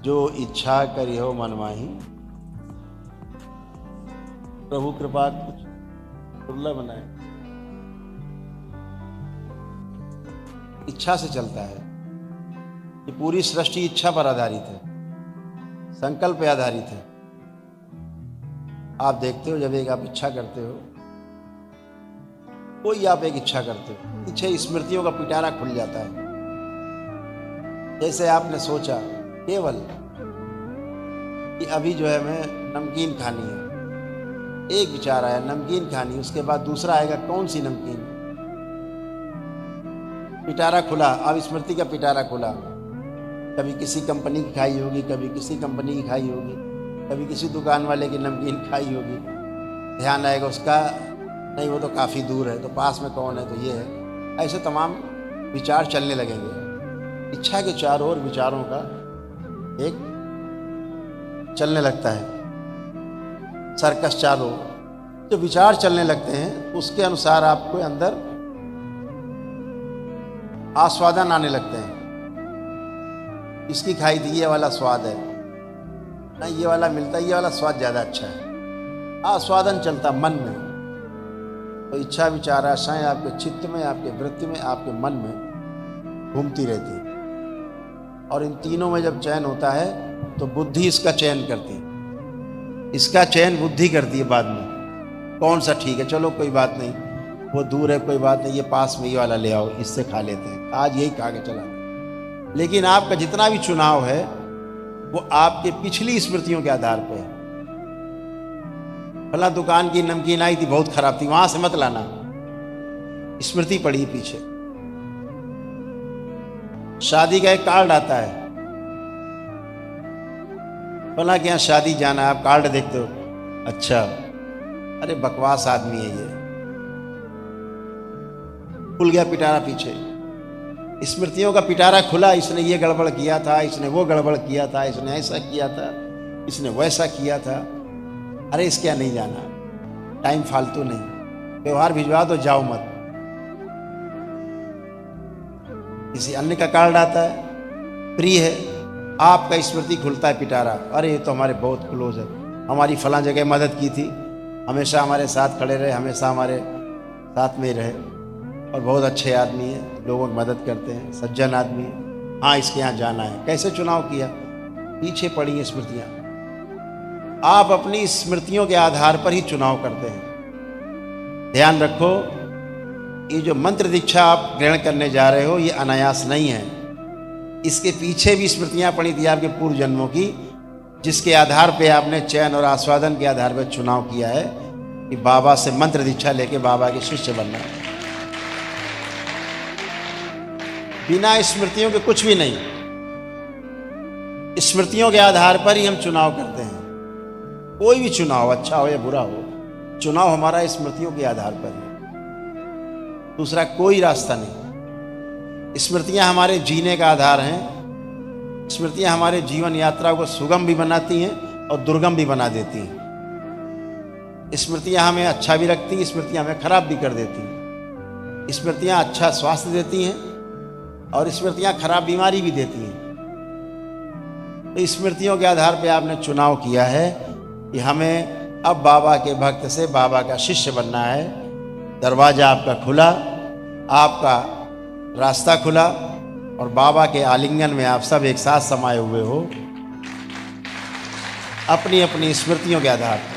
जो इच्छा करी हो मन माही। प्रभु कृपा कुछ दुर्लभ न है, इच्छा से चलता है। ये पूरी सृष्टि इच्छा पर आधारित है, संकल्प पे आधारित है। आप देखते हो जब एक आप इच्छा करते हो, कोई आप एक इच्छा करते हो, पीछे स्मृतियों का पिटारा खुल जाता है। जैसे आपने सोचा केवल कि अभी जो है मैं नमकीन खानी है, एक विचार आया नमकीन खानी, उसके बाद दूसरा आएगा कौन सी नमकीन, पिटारा खुला। अब स्मृति का पिटारा खुला, कभी किसी कंपनी की खाई होगी, कभी किसी कंपनी की खाई होगी, कभी किसी दुकान वाले की नमकीन खाई होगी। ध्यान आएगा उसका, नहीं वो तो काफ़ी दूर है, तो पास में कौन है, तो ये है। ऐसे तमाम विचार चलने लगेंगे। इच्छा के चारों ओर विचारों का एक चलने लगता है सर्कस। चारों जो विचार चलने लगते हैं उसके अनुसार आपको अंदर आस्वादन आने लगते हैं। इसकी खाई थी, ये वाला स्वाद है, ना ये वाला मिलता, ये वाला स्वाद ज़्यादा अच्छा है। आस्वादन चलता मन में। तो इच्छा विचार आशाएं आपके चित्त में, आपके वृत्ति में, आपके मन में घूमती रहती है। और इन तीनों में जब चयन होता है तो बुद्धि इसका चयन करती है। इसका चयन बुद्धि करती है बाद में, कौन सा ठीक है, चलो कोई बात नहीं, वो दूर है कोई बात नहीं, ये पास में ये वाला ले आओ, इससे खा लेते हैं, आज यही खा के चला। लेकिन आपका जितना भी चुनाव है वो आपके पिछली स्मृतियों के आधार पर है। फला दुकान की नमकीन आई थी, बहुत खराब थी, वहां से मत लाना, स्मृति पड़ी पीछे। शादी का एक कार्ड आता है, फला के यहाँ शादी जाना है, आप कार्ड देखते हो, अच्छा अरे बकवास आदमी है ये, खुल गया पिटारा पीछे। स्मृतियों का पिटारा खुला, इसने ये गड़बड़ किया था, इसने वो गड़बड़ किया था, इसने ऐसा किया था, इसने वैसा किया था। अरे इसके यहाँ नहीं जाना, टाइम फालतू नहीं, व्यवहार भिजवा दो, जाओ मत। किसी अन्य का कार्ड आता है, प्रिय है, आपका स्मृति खुलता है पिटारा, अरे ये तो हमारे बहुत क्लोज है, हमारी फलां जगह मदद की थी, हमेशा हमारे साथ खड़े रहे, हमेशा हमारे साथ में रहे, और बहुत अच्छे आदमी है, लोगों की मदद करते हैं, सज्जन आदमी है, हाँ इसके यहाँ जाना है। कैसे चुनाव किया, पीछे पड़ी स्मृतियाँ। आप अपनी स्मृतियों के आधार पर ही चुनाव करते हैं। ध्यान रखो, ये जो मंत्र दीक्षा आप ग्रहण करने जा रहे हो ये अनायास नहीं है, इसके पीछे भी स्मृतियाँ पड़ी थी आपके पूर्व जन्मों की, जिसके आधार पे आपने चयन और आस्वादन के आधार पर चुनाव किया है कि बाबा से मंत्र दीक्षा लेके बाबा के शिष्य बनना है। बिना स्मृतियों के कुछ भी नहीं, स्मृतियों के आधार पर ही हम चुनाव करते हैं। कोई भी चुनाव, अच्छा हो या बुरा हो, चुनाव हमारा स्मृतियों के आधार पर है, दूसरा कोई रास्ता नहीं। स्मृतियां हमारे जीने का आधार हैं। स्मृतियां हमारे जीवन यात्रा को सुगम भी बनाती हैं और दुर्गम भी बना देती हैं। स्मृतियां हमें अच्छा भी रखती हैं, स्मृतियां हमें खराब भी कर देती हैं। स्मृतियां अच्छा स्वास्थ्य देती हैं और स्मृतियां खराब बीमारी भी देती हैं। तो स्मृतियों के आधार पर आपने चुनाव किया है कि हमें अब बाबा के भक्त से बाबा का शिष्य बनना है। दरवाजा आपका खुला, आपका रास्ता खुला, और बाबा के आलिंगन में आप सब एक साथ समाये हुए हो अपनी अपनी स्मृतियों के आधार पर।